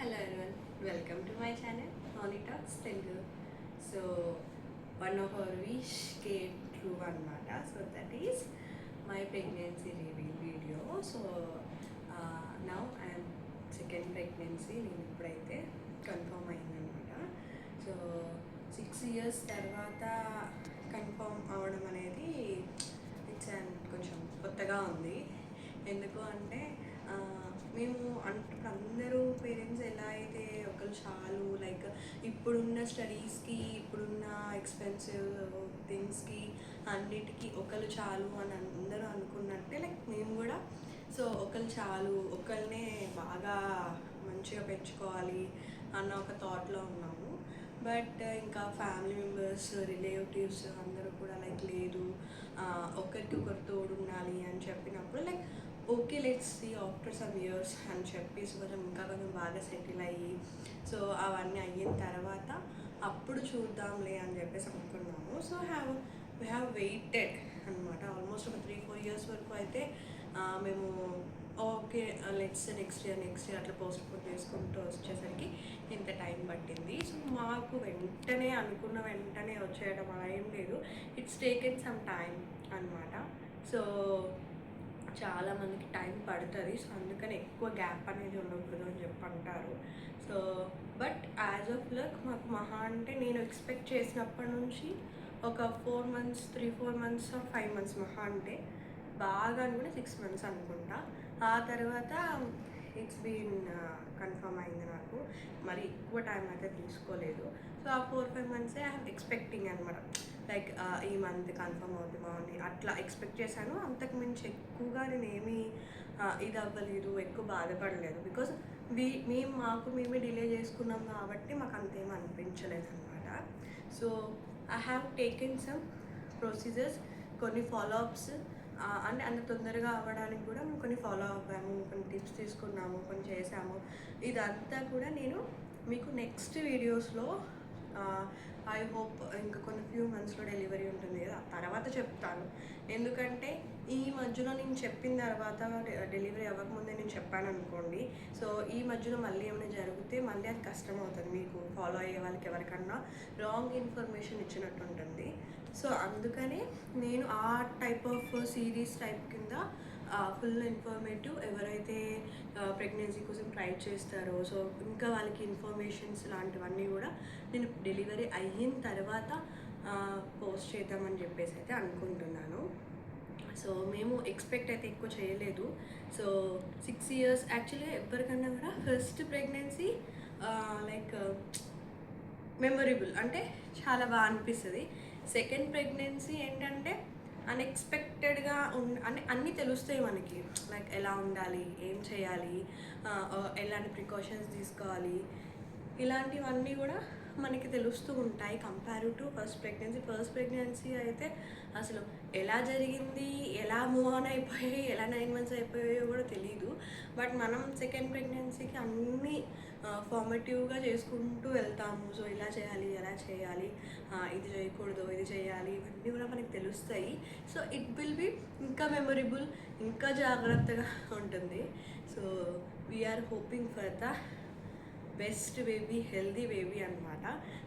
Hello everyone, welcome to my channel Honey Talks Telugu. So one of our wish came true anamata. So that is my pregnancy reveal video. So now I am second pregnancy. నేను ఇప్పుడైతే confirm అయిందనమాట. So 6 years తర్వాత confirm అవడం అనేది it's కొంచెం కొత్తగా ఉంది. ఎందుకు అంటే మేము ఇప్పుడు అందరూ పేరెంట్స్ ఎలా అయితే ఒకరు చాలు లైక్ ఇప్పుడున్న స్టడీస్కి ఇప్పుడున్న ఎక్స్పెన్సివ్ థింగ్స్కి అన్నిటికీ ఒకరు చాలు అని అందరూ అనుకున్నట్టే లైక్ మేము కూడా సో ఒకరు చాలు ఒకరినే బాగా మంచిగా పెంచుకోవాలి అన్న ఒక థాట్లో ఉన్నాము. బట్ ఇంకా ఫ్యామిలీ మెంబర్స్ రిలేటివ్స్ అందరూ కూడా లైక్ లేదు ఒకరికి ఒకరు తోడు ఉండాలి అని చెప్పినప్పుడు like okay let's see after some years అని చెప్పేసి కొంచెం బాగా సెటిల్ అయ్యి సో అవన్నీ అయిన తర్వాత అప్పుడు చూద్దాంలే అని చెప్పేసి అనుకున్నాము. సో వీ హ్యావ్ వెయిటెడ్ అనమాట ఆల్మోస్ట్ ఒక 3-4 years వరకు అయితే మేము ఓకే నెక్స్ట్ ఇయర్ అట్లా పోస్ట్ పోన్ చేసుకుంటూ వచ్చేసరికి ఇంత టైం పట్టింది. సో మాకు వెంటనే అనుకున్న వెంటనే వచ్చేయడం అలా ఏం లేదు, ఇట్స్ టేకెన్ సమ్ టైం అనమాట. సో చాలామందికి టైం పడుతుంది. సో అందుకని ఎక్కువ గ్యాప్ అనేది ఉండకూడదు అని చెప్పి అంటారు. So but as of luck మాకు మహా అంటే నేను ఎక్స్పెక్ట్ చేసినప్పటి నుంచి ఒక 4 months 3-4 months 5 months మహా అంటే బాగా అనుకుంటే 6 months అనుకుంటా. ఆ తర్వాత ఇట్స్ బీన్ కన్ఫర్మ్ అయింది. నాకు మరి ఎక్కువ టైం అయితే తీసుకోలేదు. సో ఆ 4-5 months ఐఎమ్ ఎక్స్పెక్టింగ్ అనమాట లైక్ ఈ మంత్ కన్ఫర్మ్ అవుతుందా అని అట్లా ఎక్స్పెక్ట్ చేశాను. అంతకు మించి ఎక్కువగా నేను ఏమీ ఇది అవ్వలేదు, ఎక్కువ బాధపడలేదు. బికాజ్ మేమే డిలే చేసుకున్నాం కాబట్టి మాకు అంతేం అనిపించలేదు అనమాట. So I have taken some procedures, కొన్ని ఫాలోఅప్స్ అంటే అంత తొందరగా అవ్వడానికి కూడా మేము కొన్ని ఫాలో అవ్వాము, కొన్ని టిప్స్ తీసుకున్నాము, కొన్ని చేసాము. ఇదంతా కూడా నేను మీకు నెక్స్ట్ వీడియోస్లో ఐ హోప్ ఇంకా కొన్ని ఫ్యూ మంత్స్లో డెలివరీ ఉంటుంది కదా తర్వాత చెప్తాను. ఎందుకంటే ఈ మధ్యలో నేను చెప్పిన తర్వాత డెలివరీ అవ్వకముందే నేను చెప్పాను అనుకోండి, సో ఈ మధ్యలో మళ్ళీ ఏమైనా జరిగితే మళ్ళీ అది కష్టం అవుతుంది, మీకు ఫాలో అయ్యే వాళ్ళకి ఎవరికన్నా రాంగ్ ఇన్ఫర్మేషన్ ఇచ్చినట్టు ఉంటుంది. సో అందుకనే నేను ఆ టైప్ ఆఫ్ సిరీస్ టైప్ కింద ఫుల్ ఇన్ఫర్మేటివ్ ఎవరైతే ప్రెగ్నెన్సీ కోసం ట్రై చేస్తారో సో ఇంకా వాళ్ళకి ఇన్ఫర్మేషన్స్ లాంటివన్నీ కూడా నేను డెలివరీ అయిన తర్వాత పోస్ట్ చేద్దామని చెప్పేసి అయితే అనుకుంటున్నాను. సో మేము ఎక్స్పెక్ట్ అయితే ఎక్కువ చేయలేదు. సో 6 years యాక్చువల్లీ ఎవరికన్నా కూడా ఫస్ట్ ప్రెగ్నెన్సీ లైక్ మెమొరబుల్ అంటే చాలా బాగా అనిపిస్తుంది. సెకండ్ ప్రెగ్నెన్సీ ఏంటంటే అన్ఎక్స్పెక్టెడ్గా అన్నీ తెలుస్తాయి మనకి, లైక్ ఎలా ఉండాలి, ఏం చేయాలి, ఎలాంటి ప్రికాషన్స్ తీసుకోవాలి, ఇలాంటివన్నీ కూడా మనకి తెలుస్తూ ఉంటాయి కంపేర్ టు ఫస్ట్ ప్రెగ్నెన్సీ అయితే అసలు ఎలా జరిగింది, ఎలా మూవ్ ఆన్ అయిపోయాయి, ఎలా 9 months అయిపోయాయో కూడా తెలియదు. బట్ మనం సెకండ్ ప్రెగ్నెన్సీకి అన్నీ ఫార్మేటివ్గా చేసుకుంటూ వెళ్తాము. సో ఇలా చేయాలి, ఎలా చేయాలి, ఇది చేయకూడదు, ఇది చేయాలి, ఇవన్నీ కూడా మనకి తెలుస్తాయి. సో ఇట్ విల్ బి ఇంకా మెమొరబుల్, ఇంకా జాగ్రత్తగా ఉంటుంది. So we are hoping for the best baby, healthy baby అనమాట.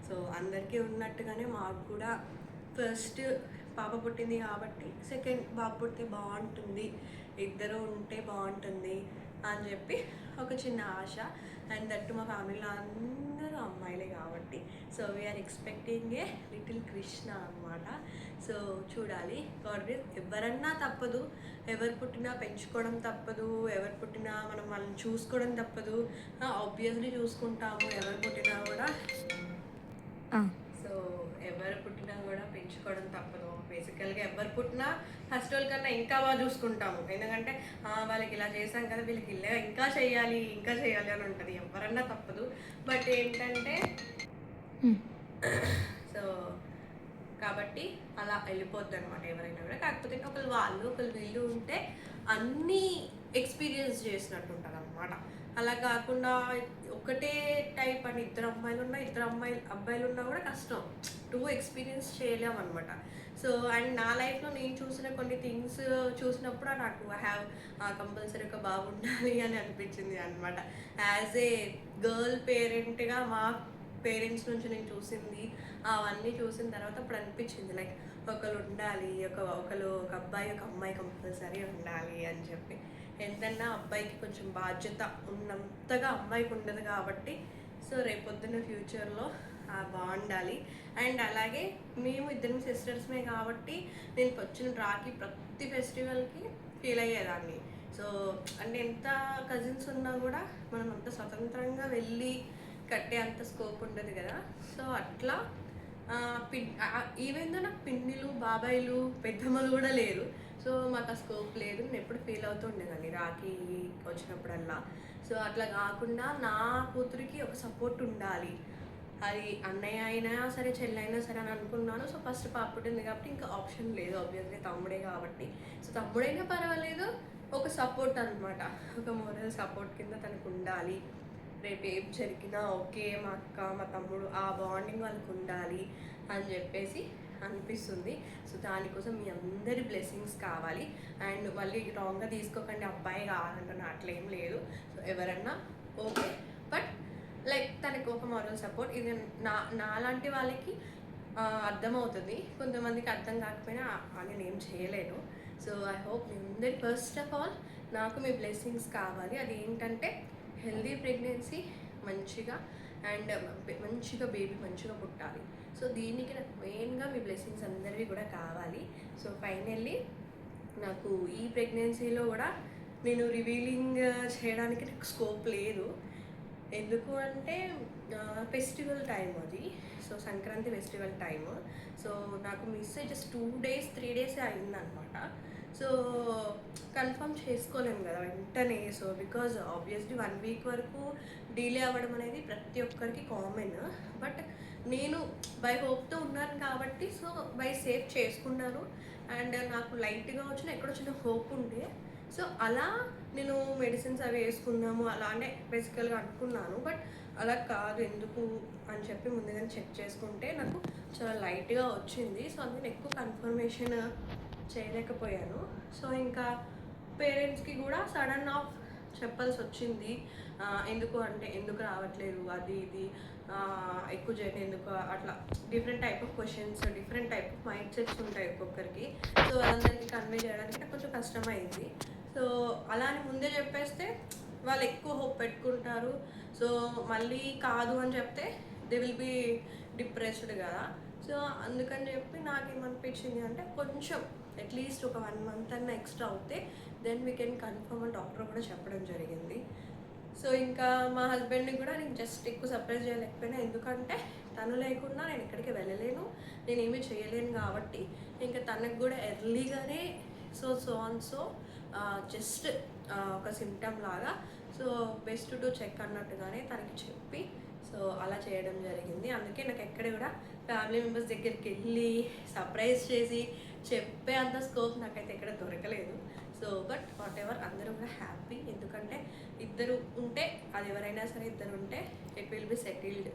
సో అందరికీ ఉన్నట్టుగానే మాకు కూడా ఫస్ట్ పాప పుట్టింది కాబట్టి సెకండ్ బాబు పుట్టితే బాగుంటుంది, ఇద్దరు ఉంటే బాగుంటుంది అని చెప్పి ఒక చిన్న ఆశ. అండ్ దట్టు మా ఫ్యామిలీలో అందరూ అమ్మాయిలే కాబట్టి so we are expecting a little Krishna అనమాట. సో చూడాలి, ఎవరన్నా తప్పదు, ఎవరు పుట్టినా పెంచుకోవడం తప్పదు, ఎవరు పుట్టినా మనం వాళ్ళని చూసుకోవడం తప్పదు, ఆబ్వియస్లీ చూసుకుంటాము ఎవరు పుట్టినా కూడా. సో ఎవరు పుట్టినా కూడా పెంచుకోవడం తప్పదు. బేసికల్గా ఎవరు పుట్టినా ఫస్ట్ వాళ్ళ కన్నా ఇంకా బాగా చూసుకుంటాము, ఎందుకంటే వాళ్ళకి ఇలా చేసాం కదా వీళ్ళకి ఇలా ఇంకా చేయాలి అని ఉంటుంది, ఎవరన్నా తప్పదు. బట్ ఏంటంటే సో కాబట్టి అలా వెళ్ళిపోద్ది అనమాట ఎవరైనా కూడా. కాకపోతే ఒకళ్ళు వీళ్ళు ఉంటే అన్నీ ఎక్స్పీరియన్స్ చేసినట్టు ఉంటుంది అనమాట. అనమాట. అలా కాకుండా ఒకటే టైప్ అని ఇద్దరు అబ్బాయిలు ఉన్నా కూడా కష్టం. 2 ఎక్స్పీరియన్స్ చేయలేమనమాట. సో అండ్ నా లైఫ్‌లో నేను చూసిన కొన్ని థింగ్స్ చూసినప్పుడు నాకు కంపల్సరీ ఒక బాబు ఉండాలి అని అనిపించింది అనమాట. యాజ్ ఏ గర్ల్ పేరెంట్‌గా మా పేరెంట్స్ నుంచి నేను చూసింది అవన్నీ చూసిన తర్వాత అప్పుడు అనిపించింది లైక్ ఒకళ్ళు ఉండాలి, ఒక అబ్బాయి ఒక అమ్మాయి కంపల్సరీ ఉండాలి అని చెప్పి. ఎంతన్నా అబ్బాయికి కొంచెం బాధ్యత ఉన్నంతగా అమ్మాయికి ఉండదు కాబట్టి సో రేపొద్దున ఫ్యూచర్లో బాగుండాలి. అండ్ అలాగే మేము ఇద్దరం సిస్టర్స్మే కాబట్టి నేను వచ్చిన రాఖీ ప్రతి ఫెస్టివల్కి ఫీల్ అయ్యేదాన్ని. సో అంటే ఎంత కజిన్స్ ఉన్నా కూడా మనం అంత స్వతంత్రంగా వెళ్ళి కట్టే అంత స్కోప్ ఉండదు కదా. సో అట్లా ఈవెన్ దో నాకు పిన్నిలు, బాబాయిలు, పెద్దమ్మలు కూడా లేరు. సో మాకు ఆ స్కోప్ లేదు. నేను ఎప్పుడు ఫీల్ అవుతూ ఉండేదాన్ని రాఖీ వచ్చినప్పుడల్లా. సో అట్లా కాకుండా నా కూతురికి ఒక సపోర్ట్ ఉండాలి, అది అన్నయ్య అయినా సరే చెల్లి అయినా సరే అని అనుకున్నాను. సో ఫస్ట్ పాప పుట్టింది కాబట్టి ఇంకా ఆప్షన్ లేదు, ఆబ్వియస్లీ తమ్ముడే కాబట్టి. సో తమ్ముడైనా పర్వాలేదు, ఒక సపోర్ట్ అనమాట, ఒక మోరల్ సపోర్ట్ కింద తనకు ఉండాలి. రేపు ఏం జరిగినా ఓకే మా అక్క మా తమ్ముడు ఆ బాండింగ్ వాళ్ళకు ఉండాలి అని చెప్పేసి అనిపిస్తుంది. సో దానికోసం మీ అందరి బ్లెస్సింగ్స్ కావాలి. అండ్ మళ్ళీ రాంగ్గా తీసుకోకండి, అబ్బాయి కావాలంటున్నా అట్లేం లేదు. సో ఎవరన్నా ఓకే, బట్ లైక్ తనకు ఒక మోరల్ సపోర్ట్. ఇది నాలాంటి వాళ్ళకి అర్థమవుతుంది, కొంతమందికి అర్థం కాకపోయినా నేను ఏం చేయలేను. సో ఐ హోప్ మీ అందరి ఫస్ట్ ఆఫ్ ఆల్ నాకు మీ బ్లెస్సింగ్స్ కావాలి. అది ఏంటంటే హెల్దీ ప్రెగ్నెన్సీ, మంచిగా అండ్ మంచిగా బేబీ మంచిగా పుట్టాలి. సో దీనికి నాకు మెయిన్గా మీ బ్లెస్సింగ్స్ అందరివి కూడా కావాలి. సో ఫైనల్లీ నాకు ఈ ప్రెగ్నెన్సీలో కూడా నేను రివీలింగ్ చేయడానికి నాకు స్కోప్ లేదు. ఎందుకు అంటే ఫెస్టివల్ టైం అది. So Sankranti festival time. So నాకు మిస్ జస్ట్ 2 days 3 days అయిందనమాట. సో కన్ఫర్మ్ చేసుకోలేము కదా వెంటనే. సో బికాజ్ ఆబ్వియస్లీ 1 week వరకు డిలే అవ్వడం అనేది ప్రతి ఒక్కరికి కామన్. బట్ నేను బై హోప్తో ఉన్నాను కాబట్టి సో బై సేఫ్ చేసుకున్నాను. అండ్ నాకు లైట్గా వచ్చిన ఎక్కడొచ్చిన హోప్ ఉండే. సో అలా నేను మెడిసిన్స్ అవి వేసుకుందాము అలానే బేసికల్గా అనుకున్నాను. బట్ అలా కాదు, ఎందుకు అని చెప్పి ముందుగానే చెక్ చేసుకుంటే నాకు చాలా లైట్గా వచ్చింది. సో అందుకని ఎక్కువ కన్ఫర్మేషన్ చేయలేకపోయాను. సో ఇంకా పేరెంట్స్కి కూడా సడన్ ఆఫ్ చెప్పాల్సి వచ్చింది. ఎందుకు రావట్లేదు అది ఇది, ఎక్కువ జర్నీ ఎందుకు, అట్లా different type of questions, different type of mind sets ఉంటాయి ఒక్కొక్కరికి. సో వాళ్ళందరికీ కన్వే చేయడానికి నాకు కొంచెం కష్టమైంది. సో అలా అని ముందే చెప్పేస్తే వాళ్ళు ఎక్కువ హోప్ పెట్టుకుంటారు. సో మళ్ళీ కాదు అని చెప్తే దే విల్ బీ డిప్రెస్డ్ కదా. సో అందుకని చెప్పి నాకేమనిపించింది అంటే కొంచెం అట్లీస్ట్ ఒక 1 month అన్న ఎక్స్ట్రా అవుతే దెన్ వీ కెన్ కన్ఫర్మ్ అని డాక్టర్ కూడా చెప్పడం జరిగింది. సో ఇంకా మా హస్బెండ్ని కూడా నేను జస్ట్ ఎక్కువ సర్ప్రైజ్ చేయలేకపోయినా, ఎందుకంటే తను లేకుండా నేను ఎక్కడికి వెళ్ళలేను, నేనేమీ చేయలేను కాబట్టి ఇంకా తనకు కూడా ఎర్లీగానే సో జస్ట్ ఒక సిమ్టమ్ లాగా సో బెస్ట్ టు చెక్ అన్నట్టుగానే తనకి చెప్పి సో అలా చేయడం జరిగింది. అందుకే నాకు ఎక్కడ కూడా ఫ్యామిలీ మెంబర్స్ దగ్గరికి వెళ్ళి సర్ప్రైజ్ చేసి చెప్పే అంత స్కోప్ నాకైతే ఎక్కడ దొరకలేదు. సో బట్ వాట్ ఎవర్, అందరూ కూడా హ్యాపీ. ఎందుకంటే ఇద్దరు ఉంటే, అది ఎవరైనా సరే ఇద్దరు ఉంటే ఇట్ విల్ బి సెటిల్డ్,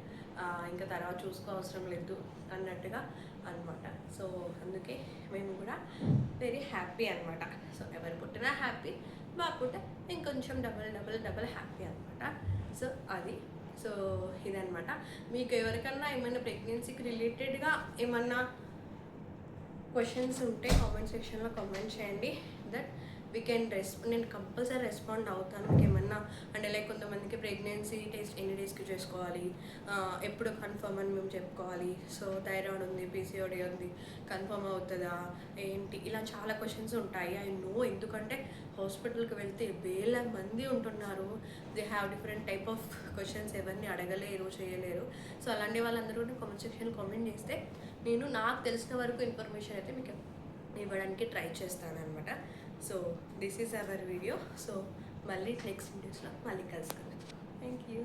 ఇంకా తర్వాత చూసుకో అవసరం లేదు అన్నట్టుగా అనమాట. సో అందుకే మేము కూడా వెరీ హ్యాపీ అనమాట. సో ఎవరు పుట్టినా హ్యాపీ, బాగా పుట్ట ఇంకొంచెం డబల్ హ్యాపీ అనమాట. సో అది. సో ఇదనమాట. మీకు ఎవరికన్నా ఏమైనా ప్రెగ్నెన్సీకి రిలేటెడ్గా ఏమన్నా క్వశ్చన్స్ ఉంటే కామెంట్ సెక్షన్లో కామెంట్ చేయండి. దట్ వీ కెన్ నేను కంపల్సరీ రెస్పాండ్ అవుతాను. మీకు ఏమన్నా అంటే లైక్ కొంతమందికి ప్రెగ్నెన్సీ టెస్ట్ ఎన్ని డేస్కి చేసుకోవాలి, ఎప్పుడు కన్ఫర్మ్ అని మేము చెప్పుకోవాలి, సో థైరాయిడ్ ఉంది, పీసీఓడి ఉంది, కన్ఫర్మ్ అవుతుందా ఏంటి, ఇలా చాలా క్వశ్చన్స్ ఉంటాయి. ఐ నో, ఎందుకంటే హాస్పిటల్కి వెళ్తే వేల మంది ఉంటున్నారు. They have different type of questions, ఎవరిని అడగలేరు, చేయలేరు. సో అలాంటి వాళ్ళందరూ కూడా కామెంట్ సెక్షన్ కామెంట్ చేస్తే నేను నాకు తెలిసిన వరకు ఇన్ఫర్మేషన్ అయితే మీకు ఇవ్వడానికి ట్రై చేస్తాను అనమాట. So this is our video. So మళ్ళీ నెక్స్ట్ వీడియోస్లో మళ్ళీ కలుసుకుందాం. Thank you.